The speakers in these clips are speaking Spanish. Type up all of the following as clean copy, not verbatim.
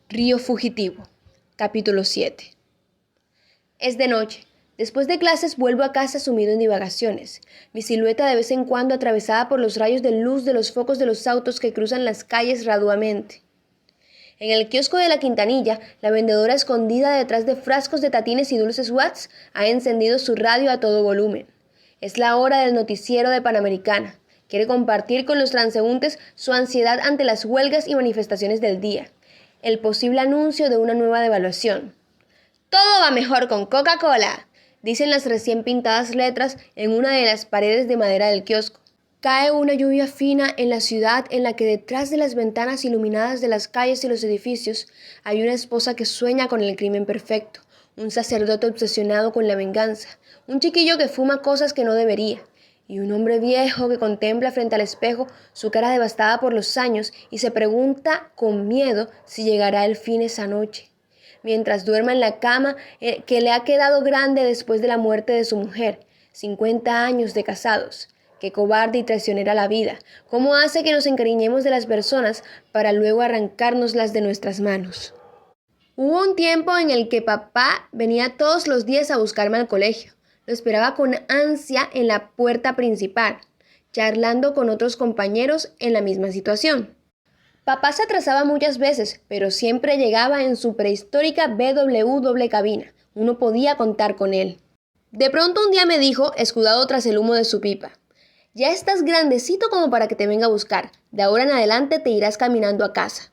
Río fugitivo. Capítulo 7. Es de noche. Después de clases vuelvo a casa sumido en divagaciones, mi silueta de vez en cuando atravesada por los rayos de luz de los focos de los autos que cruzan las calles raduamente. En el kiosco de la Quintanilla, la vendedora escondida detrás de frascos de tatines y dulces Watts ha encendido su radio a todo volumen. Es la hora del noticiero de Panamericana. Quiere compartir con los transeúntes su ansiedad ante las huelgas y manifestaciones del día. El posible anuncio de una nueva devaluación. «Todo va mejor con Coca-Cola», dicen las recién pintadas letras en una de las paredes de madera del kiosco. Cae una lluvia fina en la ciudad en la que detrás de las ventanas iluminadas de las calles y los edificios hay una esposa que sueña con el crimen perfecto, un sacerdote obsesionado con la venganza, un chiquillo que fuma cosas que no debería, y un hombre viejo que contempla frente al espejo su cara devastada por los años y se pregunta con miedo si llegará el fin esa noche. Mientras duerma en la cama que le ha quedado grande después de la muerte de su mujer, 50 años de casados. Qué cobarde y traicionera la vida. ¿Cómo hace que nos encariñemos de las personas para luego arrancárnoslas de nuestras manos? Hubo un tiempo en el que papá venía todos los días a buscarme al colegio. Lo esperaba con ansia en la puerta principal, charlando con otros compañeros en la misma situación. Papá se atrasaba muchas veces, pero siempre llegaba en su prehistórica BMW doble cabina. Uno podía contar con él. De pronto un día me dijo, escudado tras el humo de su pipa: «Ya estás grandecito como para que te venga a buscar. De ahora en adelante te irás caminando a casa».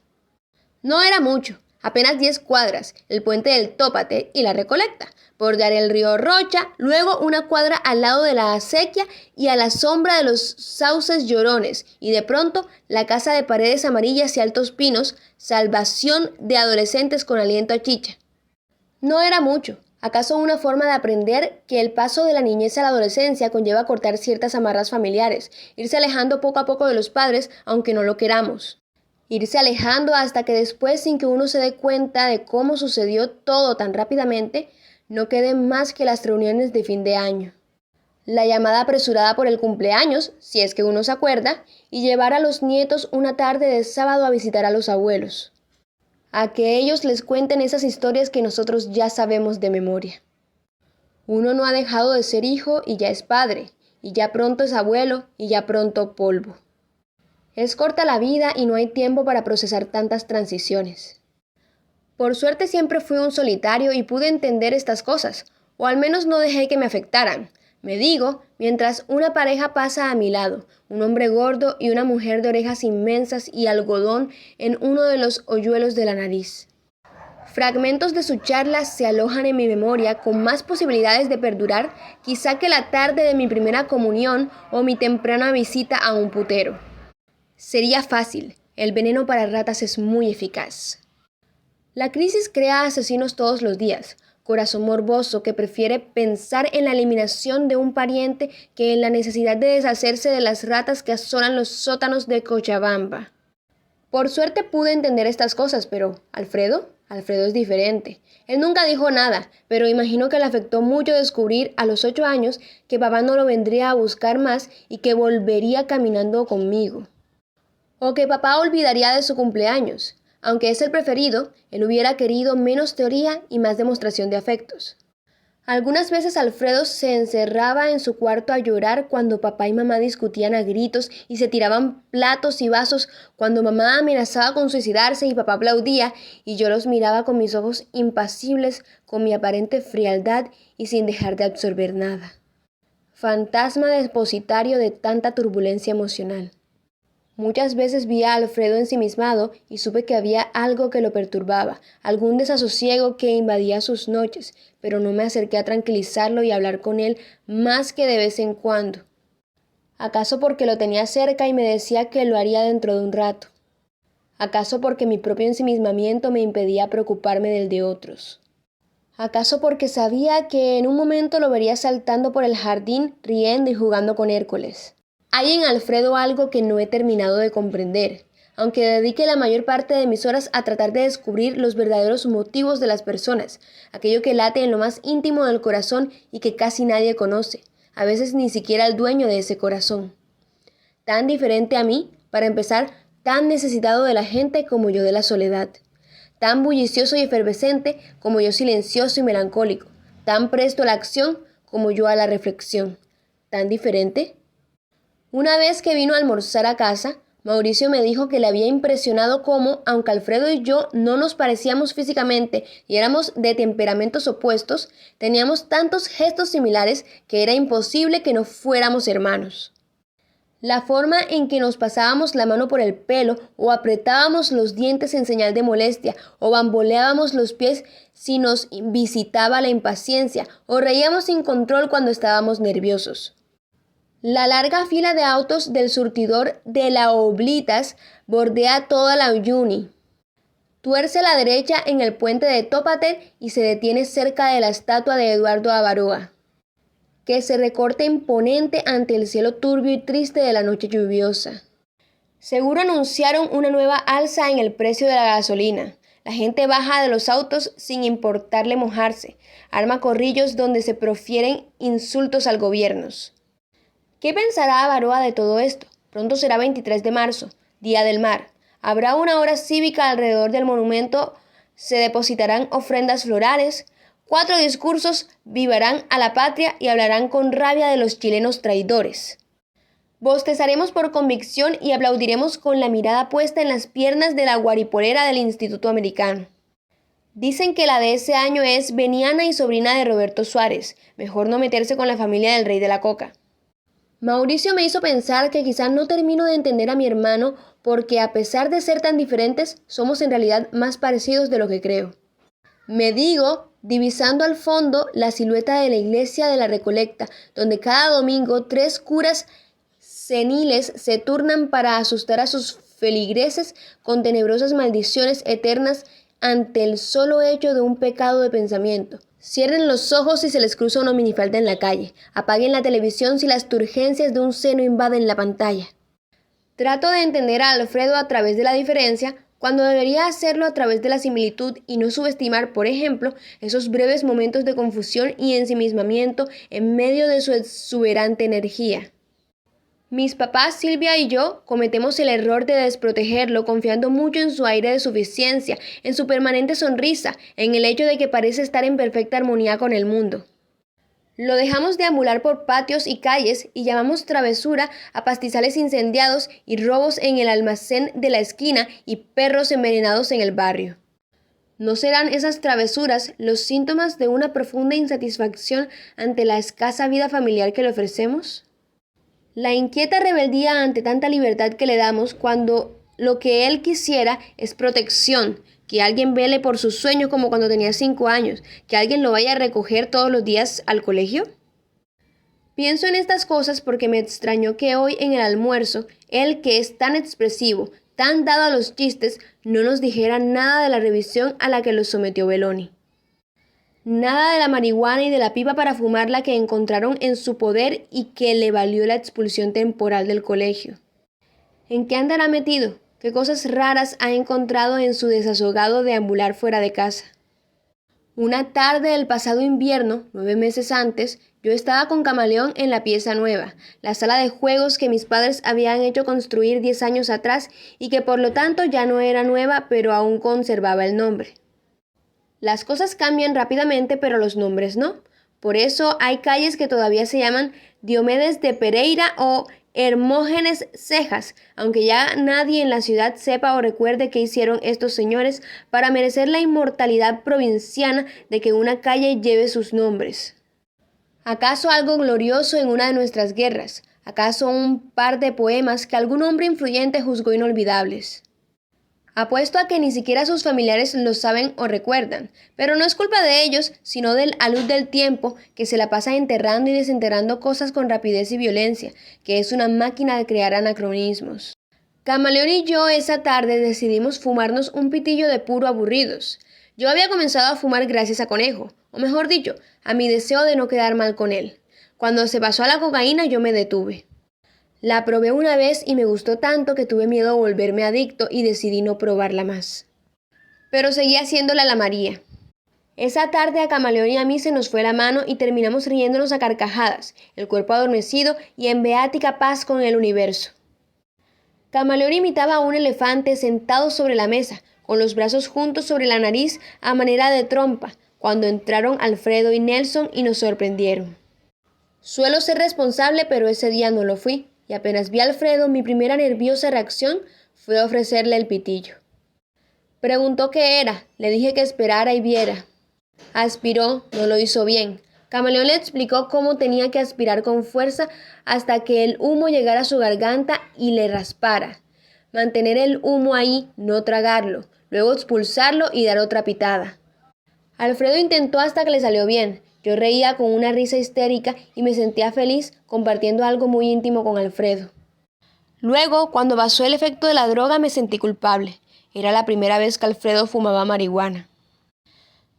No era mucho, apenas 10 cuadras, el puente del Tópate y la Recoleta, bordear el río Rocha, luego una cuadra al lado de la acequia y a la sombra de los sauces llorones, y de pronto la casa de paredes amarillas y altos pinos, salvación de adolescentes con aliento a chicha. No era mucho. ¿Acaso una forma de aprender que el paso de la niñez a la adolescencia conlleva cortar ciertas amarras familiares, irse alejando poco a poco de los padres aunque no lo queramos? Irse alejando hasta que después, sin que uno se dé cuenta de cómo sucedió todo tan rápidamente, no queden más que las reuniones de fin de año. La llamada apresurada por el cumpleaños, si es que uno se acuerda, y llevar a los nietos una tarde de sábado a visitar a los abuelos. A que ellos les cuenten esas historias que nosotros ya sabemos de memoria. Uno no ha dejado de ser hijo y ya es padre, y ya pronto es abuelo y ya pronto polvo. Es corta la vida y no hay tiempo para procesar tantas transiciones. Por suerte siempre fui un solitario y pude entender estas cosas, o al menos no dejé que me afectaran. Me digo, mientras una pareja pasa a mi lado, un hombre gordo y una mujer de orejas inmensas y algodón en uno de los hoyuelos de la nariz. Fragmentos de su charla se alojan en mi memoria con más posibilidades de perdurar quizá que la tarde de mi primera comunión o mi temprana visita a un putero. Sería fácil, el veneno para ratas es muy eficaz. La crisis crea asesinos todos los días, corazón morboso que prefiere pensar en la eliminación de un pariente que en la necesidad de deshacerse de las ratas que asolan los sótanos de Cochabamba. Por suerte pude entender estas cosas, pero Alfredo es diferente. Él nunca dijo nada, pero imagino que le afectó mucho descubrir a los 8 años que papá no lo vendría a buscar más y que volvería caminando conmigo. O que papá olvidaría de su cumpleaños. Aunque es el preferido, él hubiera querido menos teoría y más demostración de afectos. Algunas veces Alfredo se encerraba en su cuarto a llorar cuando papá y mamá discutían a gritos y se tiraban platos y vasos, cuando mamá amenazaba con suicidarse y papá aplaudía, y yo los miraba con mis ojos impasibles, con mi aparente frialdad y sin dejar de absorber nada. Fantasma depositario de tanta turbulencia emocional. Muchas veces vi a Alfredo ensimismado y supe que había algo que lo perturbaba, algún desasosiego que invadía sus noches, pero no me acerqué a tranquilizarlo y hablar con él más que de vez en cuando. ¿Acaso porque lo tenía cerca y me decía que lo haría dentro de un rato? ¿Acaso porque mi propio ensimismamiento me impedía preocuparme del de otros? ¿Acaso porque sabía que en un momento lo vería saltando por el jardín, riendo y jugando con Hércules? Hay en Alfredo algo que no he terminado de comprender, aunque dedique la mayor parte de mis horas a tratar de descubrir los verdaderos motivos de las personas, aquello que late en lo más íntimo del corazón y que casi nadie conoce, a veces ni siquiera el dueño de ese corazón. Tan diferente a mí, para empezar, tan necesitado de la gente como yo de la soledad. tan bullicioso y efervescente como yo silencioso y melancólico, tan presto a la acción como yo a la reflexión, tan diferente. Una vez que vino a almorzar a casa, Mauricio me dijo que le había impresionado cómo, aunque Alfredo y yo no nos parecíamos físicamente y éramos de temperamentos opuestos, teníamos tantos gestos similares que era imposible que no fuéramos hermanos. La forma en que nos pasábamos la mano por el pelo o apretábamos los dientes en señal de molestia o bamboleábamos los pies si nos visitaba la impaciencia o reíamos sin control cuando estábamos nerviosos. La larga fila de autos del surtidor de la Oblitas bordea toda la Uyuni. Tuerce a la derecha en el puente de Tópater y se detiene cerca de la estatua de Eduardo Avaroa, que se recorta imponente ante el cielo turbio y triste de la noche lluviosa. Seguro anunciaron una nueva alza en el precio de la gasolina. La gente baja de los autos sin importarle mojarse, arma corrillos donde se profieren insultos al gobierno. ¿Qué pensará Avaroa de todo esto? Pronto será 23 de marzo, Día del Mar. Habrá una hora cívica alrededor del monumento, se depositarán ofrendas florales, 4 discursos vivarán a la patria y hablarán con rabia de los chilenos traidores. Bostezaremos por convicción y aplaudiremos con la mirada puesta en las piernas de la guaripolera del Instituto Americano. Dicen que la de ese año es veniana y sobrina de Roberto Suárez. Mejor no meterse con la familia del rey de la coca. Mauricio me hizo pensar que quizás no termino de entender a mi hermano porque a pesar de ser tan diferentes, somos en realidad más parecidos de lo que creo. Me digo, divisando al fondo la silueta de la iglesia de la Recolecta, donde cada domingo 3 curas seniles se turnan para asustar a sus feligreses con tenebrosas maldiciones eternas ante el solo hecho de un pecado de pensamiento. Cierren los ojos si se les cruza una minifalda en la calle. Apaguen la televisión si las turgencias de un seno invaden la pantalla. Trato de entender a Alfredo a través de la diferencia, cuando debería hacerlo a través de la similitud y no subestimar, por ejemplo, esos breves momentos de confusión y ensimismamiento en medio de su exuberante energía. Mis papás, Silvia y yo, cometemos el error de desprotegerlo confiando mucho en su aire de suficiencia, en su permanente sonrisa, en el hecho de que parece estar en perfecta armonía con el mundo. Lo dejamos deambular por patios y calles y llamamos travesura a pastizales incendiados y robos en el almacén de la esquina y perros envenenados en el barrio. ¿No serán esas travesuras los síntomas de una profunda insatisfacción ante la escasa vida familiar que le ofrecemos? La inquieta rebeldía ante tanta libertad que le damos cuando lo que él quisiera es protección, que alguien vele por sus sueños como cuando tenía 5 años, que alguien lo vaya a recoger todos los días al colegio. Pienso en estas cosas porque me extrañó que hoy en el almuerzo, él que es tan expresivo, tan dado a los chistes, no nos dijera nada de la revisión a la que lo sometió Belloni. Nada de la marihuana y de la pipa para fumarla que encontraron en su poder y que le valió la expulsión temporal del colegio. ¿En qué andará metido? ¿Qué cosas raras ha encontrado en su desasogado deambular fuera de casa? Una tarde del pasado invierno, 9 meses antes, yo estaba con Camaleón en la pieza nueva, la sala de juegos que mis padres habían hecho construir 10 años atrás y que por lo tanto ya no era nueva, pero aún conservaba el nombre. Las cosas cambian rápidamente, pero los nombres no. Por eso hay calles que todavía se llaman Diomedes de Pereira o Hermógenes Cejas, aunque ya nadie en la ciudad sepa o recuerde qué hicieron estos señores para merecer la inmortalidad provinciana de que una calle lleve sus nombres. ¿Acaso algo glorioso en una de nuestras guerras? ¿Acaso un par de poemas que algún hombre influyente juzgó inolvidables? Apuesto a que ni siquiera sus familiares lo saben o recuerdan, pero no es culpa de ellos, sino del alud del tiempo que se la pasa enterrando y desenterrando cosas con rapidez y violencia, que es una máquina de crear anacronismos. Camaleón y yo esa tarde decidimos fumarnos un pitillo de puro aburridos. Yo había comenzado a fumar gracias a Conejo, o mejor dicho, a mi deseo de no quedar mal con él. Cuando se pasó a la cocaína yo me detuve. La probé una vez y me gustó tanto que tuve miedo de volverme adicto y decidí no probarla más. Pero seguí haciéndola a la María. Esa tarde a Camaleón y a mí se nos fue la mano y terminamos riéndonos a carcajadas, el cuerpo adormecido y en beática paz con el universo. Camaleón imitaba a un elefante sentado sobre la mesa, con los brazos juntos sobre la nariz a manera de trompa, cuando entraron Alfredo y Nelson y nos sorprendieron. Suelo ser responsable, pero ese día no lo fui, y apenas vi a Alfredo, mi primera nerviosa reacción fue ofrecerle el pitillo. Preguntó qué era, le dije que esperara y viera. Aspiró, no lo hizo bien. Camaleón le explicó cómo tenía que aspirar con fuerza hasta que el humo llegara a su garganta y le raspara. Mantener el humo ahí, no tragarlo, luego expulsarlo y dar otra pitada. Alfredo intentó hasta que le salió bien. Yo reía con una risa histérica y me sentía feliz compartiendo algo muy íntimo con Alfredo. Luego, cuando pasó el efecto de la droga, me sentí culpable. Era la primera vez que Alfredo fumaba marihuana.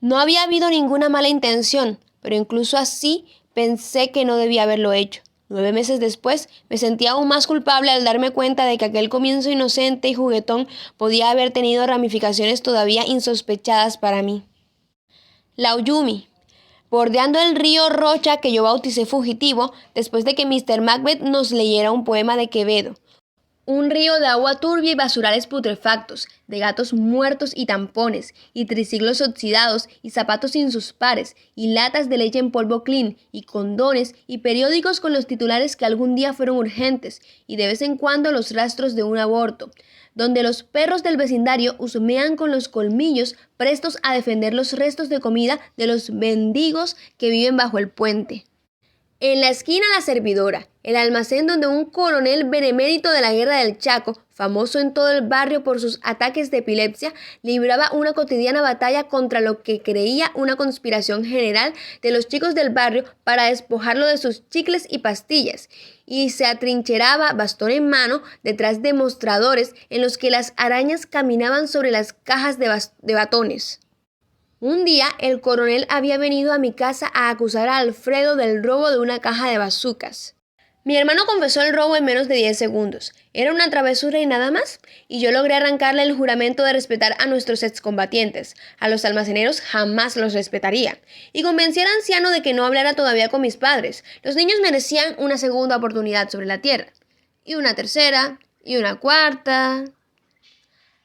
No había habido ninguna mala intención, pero incluso así pensé que no debía haberlo hecho. 9 meses después, me sentía aún más culpable al darme cuenta de que aquel comienzo inocente y juguetón podía haber tenido ramificaciones todavía insospechadas para mí. La Uyumi. Bordeando el río Rocha, que yo bauticé fugitivo, después de que Mr. Macbeth nos leyera un poema de Quevedo. Un río de agua turbia y basurales putrefactos, de gatos muertos y tampones, y triciclos oxidados, y zapatos sin sus pares, y latas de leche en polvo clean, y condones, y periódicos con los titulares que algún día fueron urgentes, y de vez en cuando los rastros de un aborto, donde los perros del vecindario husmean con los colmillos, prestos a defender los restos de comida de los mendigos que viven bajo el puente. En la esquina La Servidora, el almacén donde un coronel benemérito de la Guerra del Chaco, famoso en todo el barrio por sus ataques de epilepsia, libraba una cotidiana batalla contra lo que creía una conspiración general de los chicos del barrio para despojarlo de sus chicles y pastillas, y se atrincheraba, bastón en mano, detrás de mostradores en los que las arañas caminaban sobre las cajas de batones. Un día, el coronel había venido a mi casa a acusar a Alfredo del robo de una caja de bazucas. Mi hermano confesó el robo en menos de 10 segundos. Era una travesura y nada más, y yo logré arrancarle el juramento de respetar a nuestros excombatientes. A los almaceneros jamás los respetaría. Y convencí al anciano de que no hablara todavía con mis padres. Los niños merecían una segunda oportunidad sobre la tierra. Y una tercera, y una cuarta.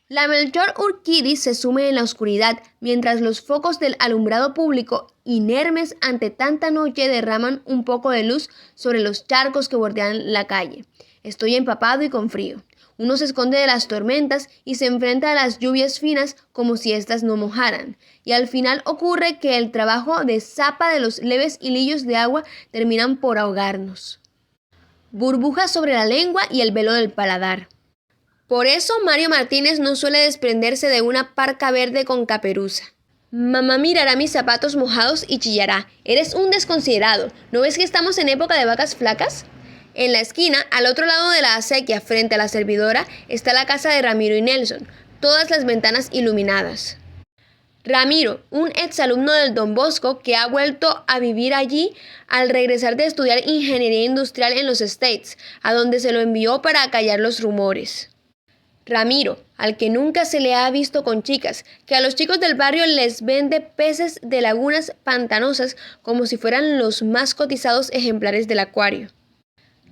La Melchor Urquidis se sume en la oscuridad, mientras los focos del alumbrado público, inermes ante tanta noche, derraman un poco de luz sobre los charcos que bordean la calle. Estoy empapado y con frío. Uno se esconde de las tormentas y se enfrenta a las lluvias finas como si éstas no mojaran. Y al final ocurre que el trabajo de zapa de los leves hilillos de agua terminan por ahogarnos. Burbujas sobre la lengua y el velo del paladar. Por eso Mario Martínez no suele desprenderse de una parca verde con caperuza. Mamá mirará mis zapatos mojados y chillará. Eres un desconsiderado. ¿No ves que estamos en época de vacas flacas? En la esquina, al otro lado de la acequia, frente a La Servidora, está la casa de Ramiro y Nelson, todas las ventanas iluminadas. Ramiro, un exalumno del Don Bosco que ha vuelto a vivir allí al regresar de estudiar ingeniería industrial en los States, a donde se lo envió para acallar los rumores. Ramiro, al que nunca se le ha visto con chicas, que a los chicos del barrio les vende peces de lagunas pantanosas como si fueran los más cotizados ejemplares del acuario.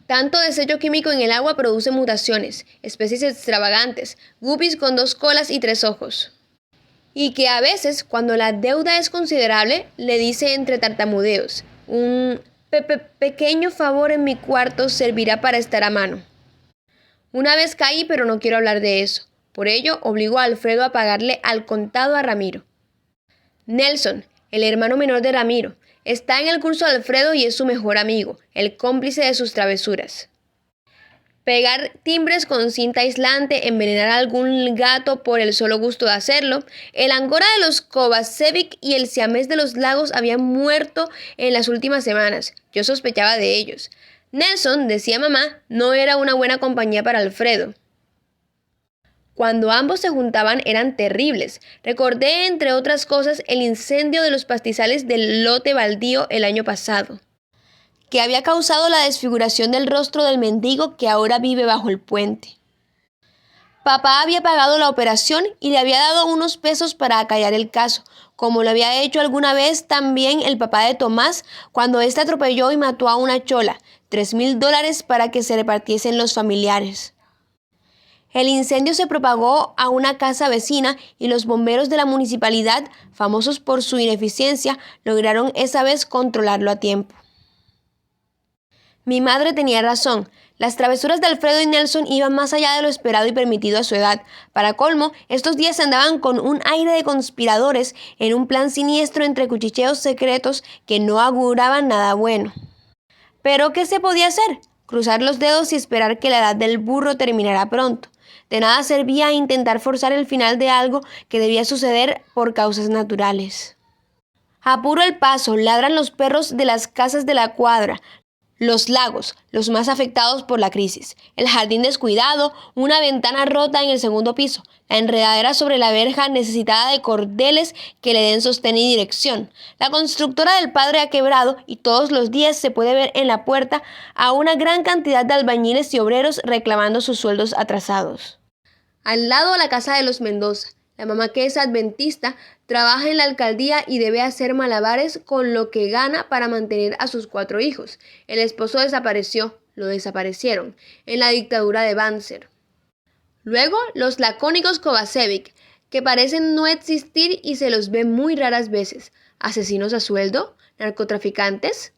Tanto desecho químico en el agua produce mutaciones, especies extravagantes, guppies con 2 colas y 3 ojos. Y que a veces, cuando la deuda es considerable, le dice entre tartamudeos, un pequeño favor en mi cuarto servirá para estar a mano. Una vez caí, pero no quiero hablar de eso. Por ello, obligó a Alfredo a pagarle al contado a Ramiro. Nelson, el hermano menor de Ramiro, está en el curso de Alfredo y es su mejor amigo, el cómplice de sus travesuras. Pegar timbres con cinta aislante, envenenar a algún gato por el solo gusto de hacerlo. El angora de los Kovacevic y el siamés de los lagos habían muerto en las últimas semanas. Yo sospechaba de ellos. Nelson, decía mamá, no era una buena compañía para Alfredo. Cuando ambos se juntaban eran terribles. Recordé, entre otras cosas, el incendio de los pastizales del lote baldío el año pasado, que había causado la desfiguración del rostro del mendigo que ahora vive bajo el puente. Papá había pagado la operación y le había dado unos pesos para acallar el caso, como lo había hecho alguna vez también el papá de Tomás cuando éste atropelló y mató a una chola, $3,000 para que se repartiesen los familiares. El incendio se propagó a una casa vecina y los bomberos de la municipalidad, famosos por su ineficiencia, lograron esa vez controlarlo a tiempo. Mi madre tenía razón. Las travesuras de Alfredo y Nelson iban más allá de lo esperado y permitido a su edad. Para colmo, estos días andaban con un aire de conspiradores en un plan siniestro entre cuchicheos secretos que no auguraban nada bueno. ¿Pero qué se podía hacer? Cruzar los dedos y esperar que la edad del burro terminara pronto. De nada servía intentar forzar el final de algo que debía suceder por causas naturales. Apuro el paso, ladran los perros de las casas de la cuadra. Los lagos, los más afectados por la crisis. El jardín descuidado, una ventana rota en el segundo piso. La enredadera sobre la verja necesitada de cordeles que le den sostén y dirección. La constructora del padre ha quebrado y todos los días se puede ver en la puerta a una gran cantidad de albañiles y obreros reclamando sus sueldos atrasados. Al lado la casa de los Mendoza. La mamá, que es adventista, trabaja en la alcaldía y debe hacer malabares con lo que gana para mantener a sus 4 hijos. El esposo desapareció, lo desaparecieron, en la dictadura de Banzer. Luego, los lacónicos Kovacevic, que parecen no existir y se los ve muy raras veces. ¿Asesinos a sueldo? ¿Narcotraficantes?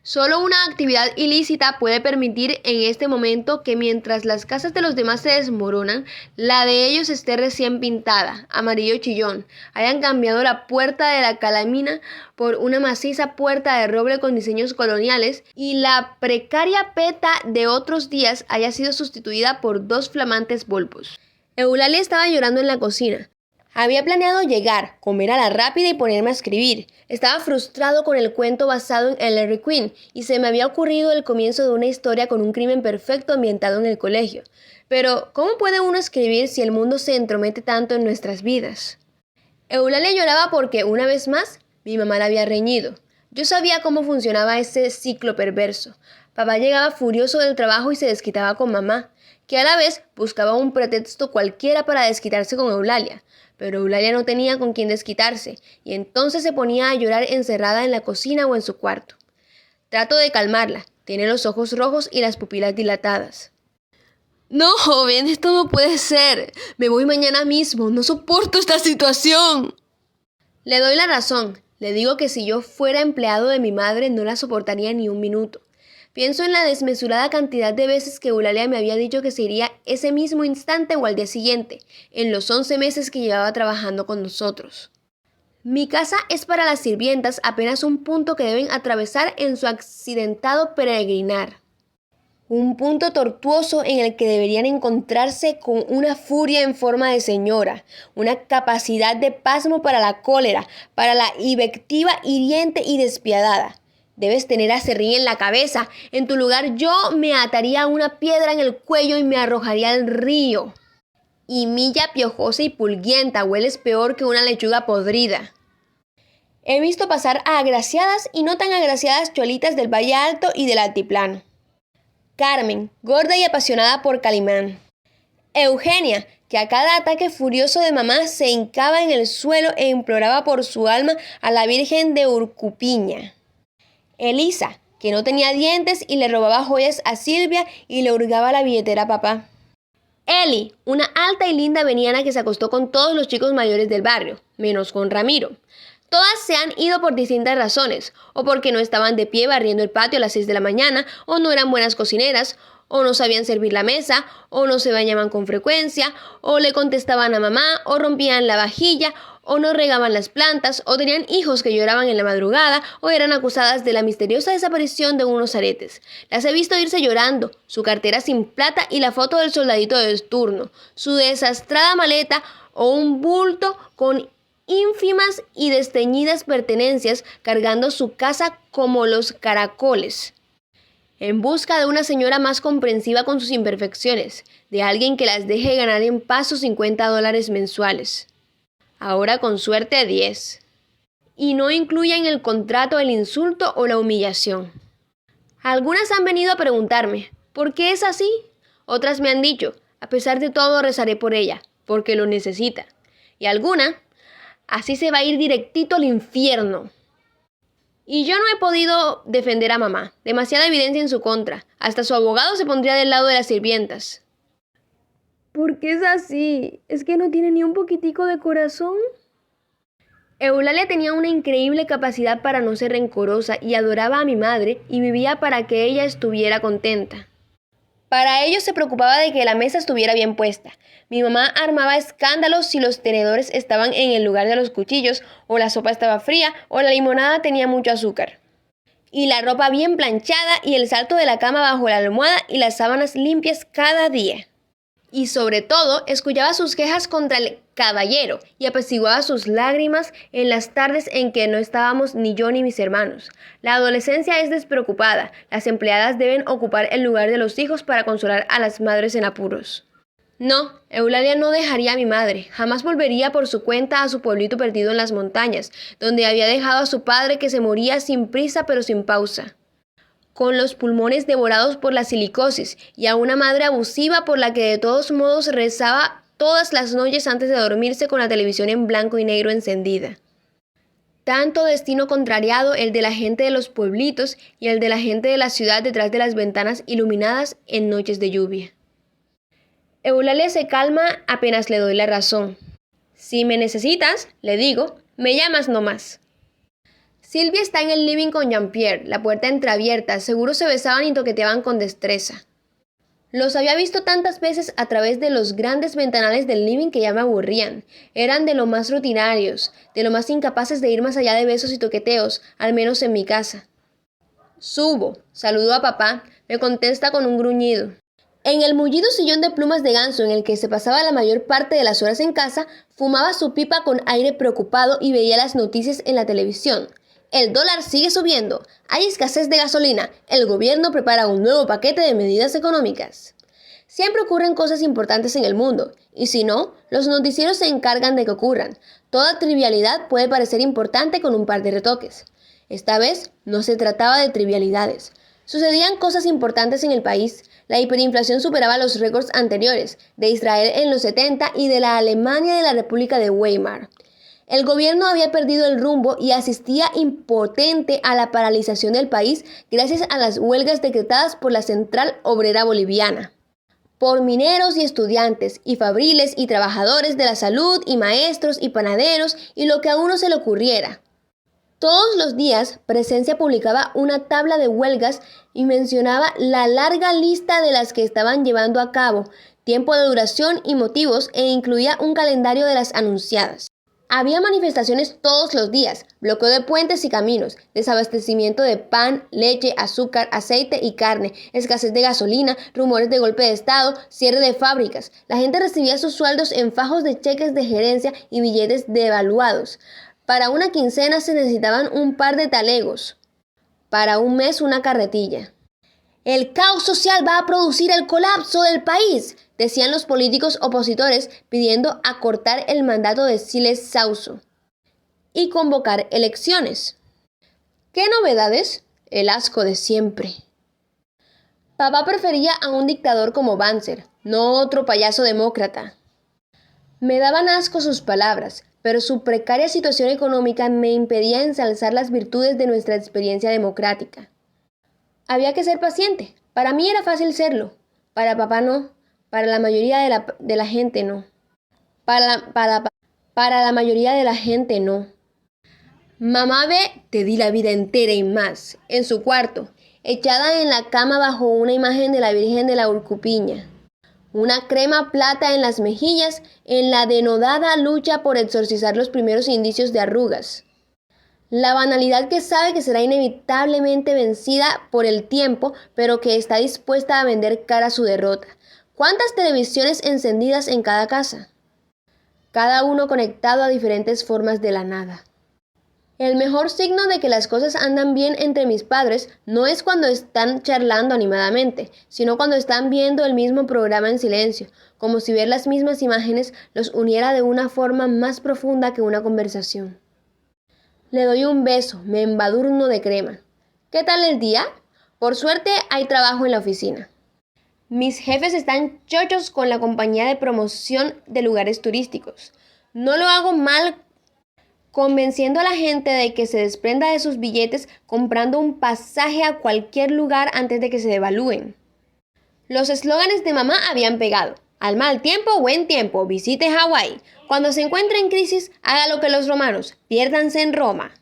Solo una actividad ilícita puede permitir en este momento que mientras las casas de los demás se desmoronan, la de ellos esté recién pintada, amarillo chillón, hayan cambiado la puerta de la calamina por una maciza puerta de roble con diseños coloniales y la precaria peta de otros días haya sido sustituida por 2 flamantes bulbos. Eulalia estaba llorando en la cocina. Había planeado llegar, comer a la rápida y ponerme a escribir. Estaba frustrado con el cuento basado en Ellery Queen y se me había ocurrido el comienzo de una historia con un crimen perfecto ambientado en el colegio. Pero, ¿cómo puede uno escribir si el mundo se entromete tanto en nuestras vidas? Eulalia lloraba porque, una vez más, mi mamá la había reñido. Yo sabía cómo funcionaba ese ciclo perverso. Papá llegaba furioso del trabajo y se desquitaba con mamá, que a la vez buscaba un pretexto cualquiera para desquitarse con Eulalia. Pero Eulalia no tenía con quién desquitarse, y entonces se ponía a llorar encerrada en la cocina o en su cuarto. Trato de calmarla, tiene los ojos rojos y las pupilas dilatadas. No, joven, esto no puede ser. Me voy mañana mismo, no soporto esta situación. Le doy la razón, le digo que si yo fuera empleado de mi madre no la soportaría ni un minuto. Pienso en la desmesurada cantidad de veces que Eulalia me había dicho que se iría ese mismo instante o al día siguiente, en los 11 meses que llevaba trabajando con nosotros. Mi casa es para las sirvientas apenas un punto que deben atravesar en su accidentado peregrinar. Un punto tortuoso en el que deberían encontrarse con una furia en forma de señora, una capacidad de pasmo para la cólera, para la invectiva hiriente y despiadada. Debes tener a Serrín en la cabeza. En tu lugar yo me ataría una piedra en el cuello y me arrojaría al río. Y Milla piojosa y pulguienta, hueles peor que una lechuga podrida. He visto pasar a agraciadas y no tan agraciadas cholitas del Valle Alto y del Altiplano. Carmen, gorda y apasionada por Calimán. Eugenia, que a cada ataque furioso de mamá se hincaba en el suelo e imploraba por su alma a la Virgen de Urcupiña. Elisa, que no tenía dientes y le robaba joyas a Silvia y le hurgaba la billetera a papá. Eli, una alta y linda veniana que se acostó con todos los chicos mayores del barrio, menos con Ramiro. Todas se han ido por distintas razones, o porque no estaban de pie barriendo el patio a las 6 de la mañana, o no eran buenas cocineras, o no sabían servir la mesa, o no se bañaban con frecuencia, o le contestaban a mamá, o rompían la vajilla, o no regaban las plantas, o tenían hijos que lloraban en la madrugada, o eran acusadas de la misteriosa desaparición de unos aretes. Las he visto irse llorando, su cartera sin plata y la foto del soldadito de turno, su desastrada maleta o un bulto con ínfimas y desteñidas pertenencias cargando su casa como los caracoles, en busca de una señora más comprensiva con sus imperfecciones, de alguien que las deje ganar en paz sus $50 mensuales. Ahora con suerte 10. Y no incluya en el contrato el insulto o la humillación. Algunas han venido a preguntarme, ¿por qué es así? Otras me han dicho, a pesar de todo rezaré por ella, porque lo necesita. Y alguna, así se va a ir directito al infierno. Y yo no he podido defender a mamá, demasiada evidencia en su contra. Hasta su abogado se pondría del lado de las sirvientas. ¿Por qué es así? ¿Es que no tiene ni un poquitico de corazón? Eulalia tenía una increíble capacidad para no ser rencorosa y adoraba a mi madre y vivía para que ella estuviera contenta. Para ello se preocupaba de que la mesa estuviera bien puesta. Mi mamá armaba escándalos si los tenedores estaban en el lugar de los cuchillos, o la sopa estaba fría, o la limonada tenía mucho azúcar. Y la ropa bien planchada y el salto de la cama bajo la almohada y las sábanas limpias cada día. Y sobre todo, escuchaba sus quejas contra el caballero y apaciguaba sus lágrimas en las tardes en que no estábamos ni yo ni mis hermanos. La adolescencia es despreocupada. Las empleadas deben ocupar el lugar de los hijos para consolar a las madres en apuros. No, Eulalia no dejaría a mi madre. Jamás volvería por su cuenta a su pueblito perdido en las montañas, donde había dejado a su padre que se moría sin prisa pero sin pausa, con los pulmones devorados por la silicosis, y a una madre abusiva por la que de todos modos rezaba todas las noches antes de dormirse con la televisión en blanco y negro encendida. Tanto destino contrariado, el de la gente de los pueblitos y el de la gente de la ciudad detrás de las ventanas iluminadas en noches de lluvia. Eulalia se calma apenas le doy la razón. Si me necesitas, le digo, me llamas nomás. Silvia está en el living con Jean-Pierre, la puerta entreabierta, seguro se besaban y toqueteaban con destreza. Los había visto tantas veces a través de los grandes ventanales del living que ya me aburrían. Eran de lo más rutinarios, de lo más incapaces de ir más allá de besos y toqueteos, al menos en mi casa. Subo, saludo a papá, me contesta con un gruñido. En el mullido sillón de plumas de ganso en el que se pasaba la mayor parte de las horas en casa, fumaba su pipa con aire preocupado y veía las noticias en la televisión. El dólar sigue subiendo, hay escasez de gasolina, el gobierno prepara un nuevo paquete de medidas económicas. Siempre ocurren cosas importantes en el mundo, y si no, los noticieros se encargan de que ocurran. Toda trivialidad puede parecer importante con un par de retoques. Esta vez no se trataba de trivialidades. Sucedían cosas importantes en el país. La hiperinflación superaba los récords anteriores, de Israel en los 70 y de la Alemania de la República de Weimar. El gobierno había perdido el rumbo y asistía impotente a la paralización del país gracias a las huelgas decretadas por la Central Obrera Boliviana, por mineros y estudiantes, y fabriles y trabajadores de la salud, y maestros y panaderos, y lo que a uno se le ocurriera. Todos los días, Presencia publicaba una tabla de huelgas y mencionaba la larga lista de las que estaban llevando a cabo, tiempo de duración y motivos, e incluía un calendario de las anunciadas. Había manifestaciones todos los días, bloqueo de puentes y caminos, desabastecimiento de pan, leche, azúcar, aceite y carne, escasez de gasolina, rumores de golpe de estado, cierre de fábricas. La gente recibía sus sueldos en fajos de cheques de gerencia y billetes devaluados. Para una quincena se necesitaban un par de talegos. Para un mes una carretilla. El caos social va a producir el colapso del país, decían los políticos opositores pidiendo acortar el mandato de Siles Sauso y convocar elecciones. ¿Qué novedades? El asco de siempre. Papá prefería a un dictador como Banzer, no otro payaso demócrata. Me daban asco sus palabras, pero su precaria situación económica me impedía ensalzar las virtudes de nuestra experiencia democrática. Había que ser paciente. Para mí era fácil serlo. Para papá no. Para la mayoría de la gente no. Para la mayoría de la gente no. Mamá ve Te di la vida entera y más, en su cuarto, echada en la cama bajo una imagen de la Virgen de la Urcupiña. Una crema plata en las mejillas en la denodada lucha por exorcizar los primeros indicios de arrugas. La banalidad que sabe que será inevitablemente vencida por el tiempo, pero que está dispuesta a vender cara a su derrota. ¿Cuántas televisiones encendidas en cada casa? Cada uno conectado a diferentes formas de la nada. El mejor signo de que las cosas andan bien entre mis padres no es cuando están charlando animadamente, sino cuando están viendo el mismo programa en silencio, como si ver las mismas imágenes los uniera de una forma más profunda que una conversación. Le doy un beso, me embadurno de crema. ¿Qué tal el día? Por suerte hay trabajo en la oficina. Mis jefes están chochos con la compañía de promoción de lugares turísticos. No lo hago mal convenciendo a la gente de que se desprenda de sus billetes comprando un pasaje a cualquier lugar antes de que se devalúen. Los eslóganes de mamá habían pegado. Al mal tiempo, buen tiempo, visite Hawái. Cuando se encuentre en crisis, haga lo que los romanos, piérdanse en Roma.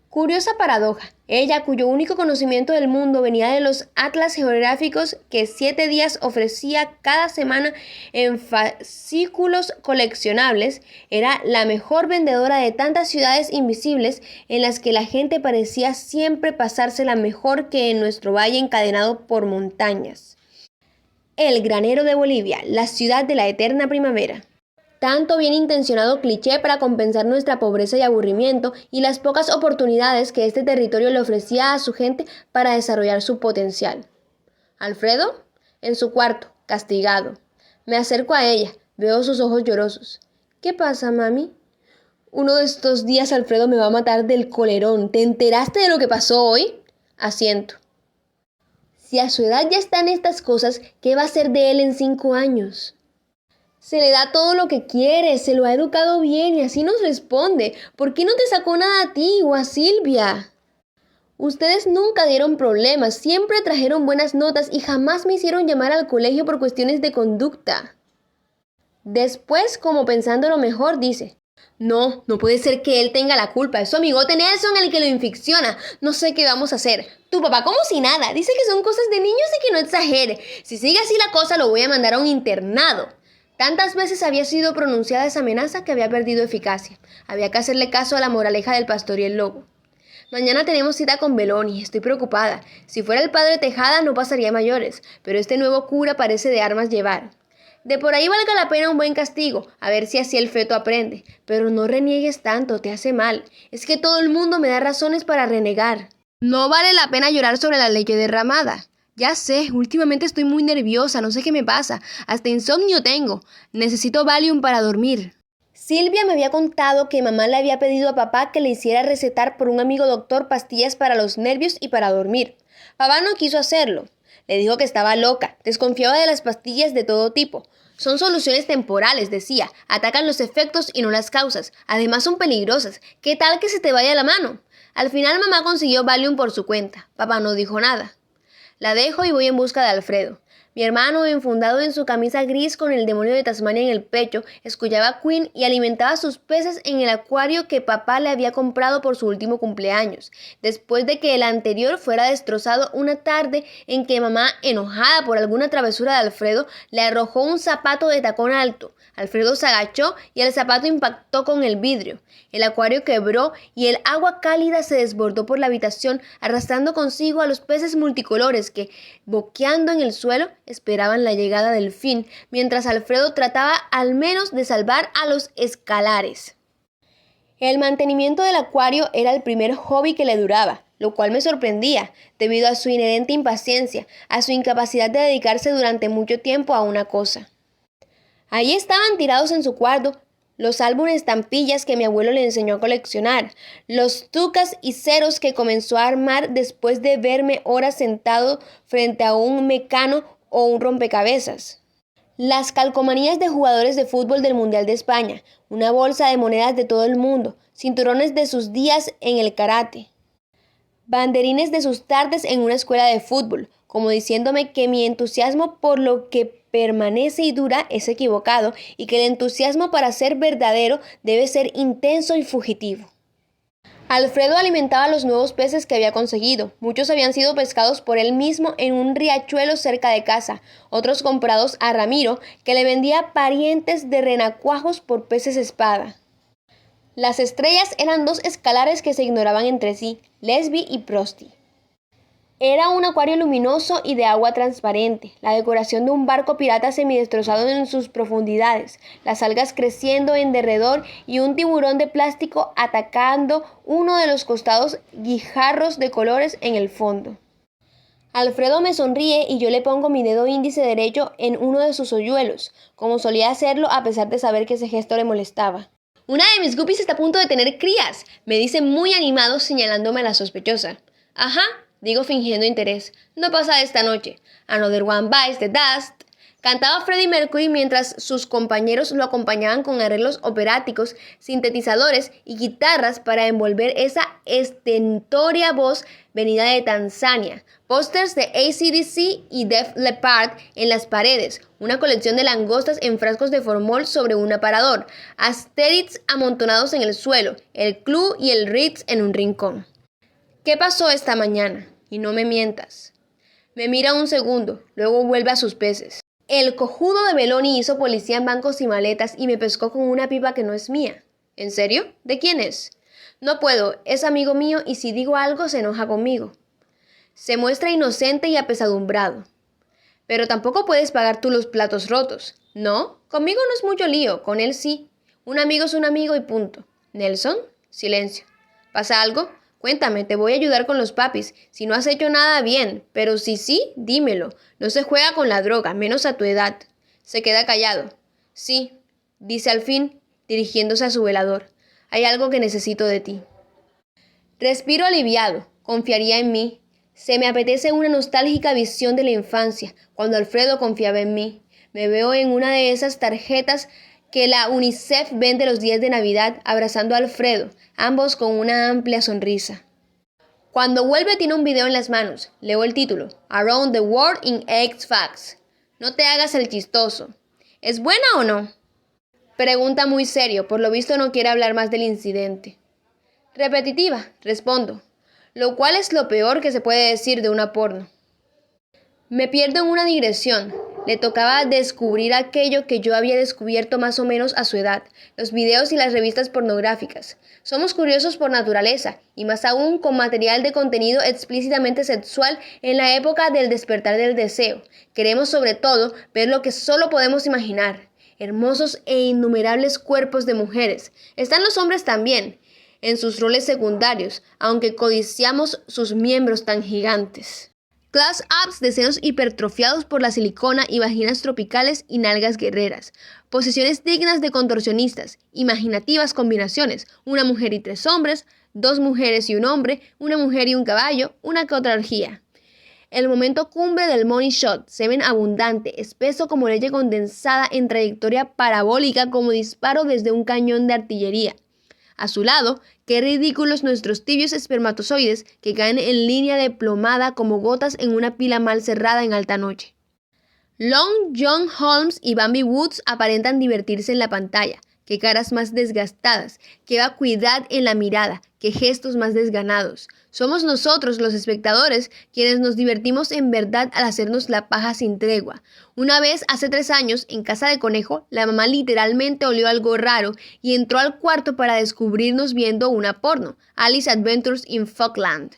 Curiosa paradoja, ella, cuyo único conocimiento del mundo venía de los atlas geográficos que 7 días ofrecía cada semana en fascículos coleccionables, era la mejor vendedora de tantas ciudades invisibles en las que la gente parecía siempre pasársela mejor que en nuestro valle encadenado por montañas. El granero de Bolivia, la ciudad de la eterna primavera. Tanto bien intencionado cliché para compensar nuestra pobreza y aburrimiento y las pocas oportunidades que este territorio le ofrecía a su gente para desarrollar su potencial. Alfredo, en su cuarto, castigado. Me acerco a ella, veo sus ojos llorosos. ¿Qué pasa, mami? Uno de estos días Alfredo me va a matar del colerón. ¿Te enteraste de lo que pasó hoy? Asiento. Si a su edad ya están estas cosas, ¿qué va a ser de él en 5 años? Se le da todo lo que quiere, se lo ha educado bien y así nos responde. ¿Por qué no te sacó nada a ti o a Silvia? Ustedes nunca dieron problemas, siempre trajeron buenas notas y jamás me hicieron llamar al colegio por cuestiones de conducta. Después, como pensándolo mejor, dice: No puede ser que él tenga la culpa, es su amigote Nelson el que lo inficciona. No sé qué vamos a hacer. Tu papá como si nada, dice que son cosas de niños y que no exagere. Si sigue así la cosa lo voy a mandar a un internado. Tantas veces había sido pronunciada esa amenaza que había perdido eficacia. Había que hacerle caso a la moraleja del pastor y el lobo. Mañana tenemos cita con Beloni, estoy preocupada. Si fuera el padre Tejada no pasaría mayores, pero este nuevo cura parece de armas llevar. De por ahí valga la pena un buen castigo, a ver si así el feto aprende. Pero no reniegues tanto, te hace mal. Es que todo el mundo me da razones para renegar. No vale la pena llorar sobre la leche derramada. Ya sé, últimamente estoy muy nerviosa, no sé qué me pasa, hasta insomnio tengo. Necesito Valium para dormir. Silvia me había contado que mamá le había pedido a papá que le hiciera recetar por un amigo doctor pastillas para los nervios y para dormir. Papá no quiso hacerlo. Le dijo que estaba loca, desconfiaba de las pastillas de todo tipo. Son soluciones temporales, decía, atacan los efectos y no las causas. Además son peligrosas. ¿Qué tal que se te vaya la mano? Al final mamá consiguió Valium por su cuenta. Papá no dijo nada. La dejo y voy en busca de Alfredo. Mi hermano, enfundado en su camisa gris con el demonio de Tasmania en el pecho, escuchaba a Queen y alimentaba sus peces en el acuario que papá le había comprado por su último cumpleaños, después de que el anterior fuera destrozado una tarde en que mamá, enojada por alguna travesura de Alfredo, le arrojó un zapato de tacón alto. Alfredo se agachó y el zapato impactó con el vidrio. El acuario quebró y el agua cálida se desbordó por la habitación, arrastrando consigo a los peces multicolores que, boqueando en el suelo, esperaban la llegada del fin, mientras Alfredo trataba al menos de salvar a los escalares. El mantenimiento del acuario era el primer hobby que le duraba, lo cual me sorprendía, debido a su inherente impaciencia, a su incapacidad de dedicarse durante mucho tiempo a una cosa. Allí estaban tirados en su cuarto los álbumes estampillas que mi abuelo le enseñó a coleccionar, los tucas y ceros que comenzó a armar después de verme horas sentado frente a un mecano o un rompecabezas. Las calcomanías de jugadores de fútbol del Mundial de España, una bolsa de monedas de todo el mundo, cinturones de sus días en el karate, banderines de sus tardes en una escuela de fútbol, como diciéndome que mi entusiasmo por lo que permanece y dura es equivocado y que el entusiasmo para ser verdadero debe ser intenso y fugitivo. Alfredo alimentaba los nuevos peces que había conseguido. Muchos habían sido pescados por él mismo en un riachuelo cerca de casa, otros comprados a Ramiro, que le vendía parientes de renacuajos por peces espada. Las estrellas eran 2 escalares que se ignoraban entre sí, Lesbi y Prosti. Era un acuario luminoso y de agua transparente, la decoración de un barco pirata semidestrozado en sus profundidades, las algas creciendo en derredor y un tiburón de plástico atacando uno de los costados, guijarros de colores en el fondo. Alfredo me sonríe y yo le pongo mi dedo índice derecho en uno de sus hoyuelos, como solía hacerlo a pesar de saber que ese gesto le molestaba. Una de mis guppies está a punto de tener crías, me dice muy animado señalándome a la sospechosa. Ajá, digo fingiendo interés. No pasa esta noche. Another one bites the dust. Cantaba Freddie Mercury mientras sus compañeros lo acompañaban con arreglos operáticos, sintetizadores y guitarras para envolver esa estentórea voz venida de Tanzania. Pósters de AC/DC y Def Leppard en las paredes, una colección de langostas en frascos de formol sobre un aparador, Asterix amontonados en el suelo, el Club y el Ritz en un rincón. ¿Qué pasó esta mañana? Y no me mientas. Me mira un segundo, luego vuelve a sus peces. El cojudo de Meloni hizo policía en bancos y maletas y me pescó con una pipa que no es mía. ¿En serio? ¿De quién es? No puedo, es amigo mío y si digo algo se enoja conmigo. Se muestra inocente y apesadumbrado. Pero tampoco puedes pagar tú los platos rotos. No, conmigo no es mucho lío, con él sí. Un amigo es un amigo y punto. Nelson, silencio. ¿Pasa algo? Cuéntame, te voy a ayudar con los papis. Si no has hecho nada bien, pero si sí, dímelo. No se juega con la droga, menos a tu edad. Se queda callado. Sí, dice al fin, dirigiéndose a su velador. Hay algo que necesito de ti. Respiro aliviado. Confiaría en mí. Se me apetece una nostálgica visión de la infancia, cuando Alfredo confiaba en mí. Me veo en una de esas tarjetas que la UNICEF vende los días de Navidad abrazando a Alfredo, ambos con una amplia sonrisa. Cuando vuelve tiene un video en las manos. Leo el título, Around the World in 8 Facts. No te hagas el chistoso. ¿Es buena o no? Pregunta muy serio, por lo visto no quiere hablar más del incidente. Repetitiva, respondo, lo cual es lo peor que se puede decir de una porno. Me pierdo en una digresión. Le tocaba descubrir aquello que yo había descubierto más o menos a su edad, los videos y las revistas pornográficas. Somos curiosos por naturaleza, y más aún con material de contenido explícitamente sexual en la época del despertar del deseo. Queremos sobre todo ver lo que solo podemos imaginar, hermosos e innumerables cuerpos de mujeres. Están los hombres también, en sus roles secundarios, aunque codiciamos sus miembros tan gigantes. Close-ups de senos hipertrofiados por la silicona y vaginas tropicales y nalgas guerreras. Posiciones dignas de contorsionistas. Imaginativas combinaciones. Una mujer y 3 hombres, 2 mujeres y un hombre, una mujer y un caballo, una que otra orgía. El momento cumbre del money shot. Semen abundante, espeso como leche condensada en trayectoria parabólica como disparo desde un cañón de artillería. A su lado, qué ridículos nuestros tibios espermatozoides que caen en línea de plomada como gotas en una pila mal cerrada en alta noche. Long John Holmes y Bambi Woods aparentan divertirse en la pantalla. Qué caras más desgastadas, qué vacuidad en la mirada, qué gestos más desganados. Somos nosotros, los espectadores, quienes nos divertimos en verdad al hacernos la paja sin tregua. Una vez, hace 3 años, en casa de Conejo, la mamá literalmente olió algo raro y entró al cuarto para descubrirnos viendo una porno, Alice Adventures in Fuckland.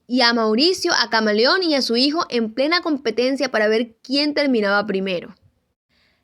Y a Mauricio, a Camaleón y a su hijo en plena competencia para ver quién terminaba primero.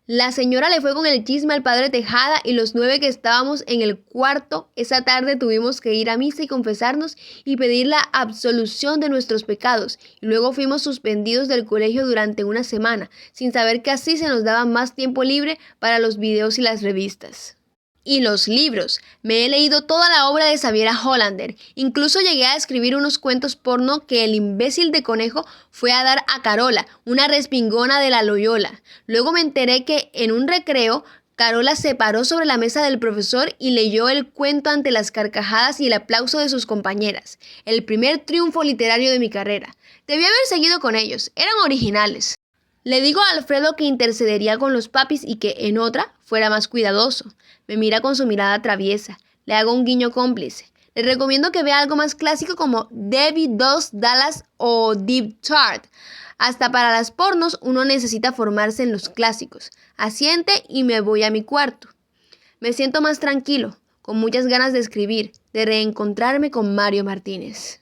La señora le fue con el chisme al padre Tejada y los 9 que estábamos en el cuarto esa tarde tuvimos que ir a misa y confesarnos y pedir la absolución de nuestros pecados. Y luego fuimos suspendidos del colegio durante una semana, sin saber que así se nos daba más tiempo libre para los videos y las revistas. Y los libros. Me he leído toda la obra de Xaviera Hollander. Incluso llegué a escribir unos cuentos porno que el imbécil de Conejo fue a dar a Carola, una respingona de la Loyola. Luego me enteré que en un recreo, Carola se paró sobre la mesa del profesor y leyó el cuento ante las carcajadas y el aplauso de sus compañeras. El primer triunfo literario de mi carrera. Debí haber seguido con ellos. Eran originales. Le digo a Alfredo que intercedería con los papis y que, en otra, fuera más cuidadoso. Me mira con su mirada traviesa. Le hago un guiño cómplice. Le recomiendo que vea algo más clásico como Debbie Does Dallas o Deep Chart. Hasta para las pornos uno necesita formarse en los clásicos. Asiente y me voy a mi cuarto. Me siento más tranquilo, con muchas ganas de escribir, de reencontrarme con Mario Martínez.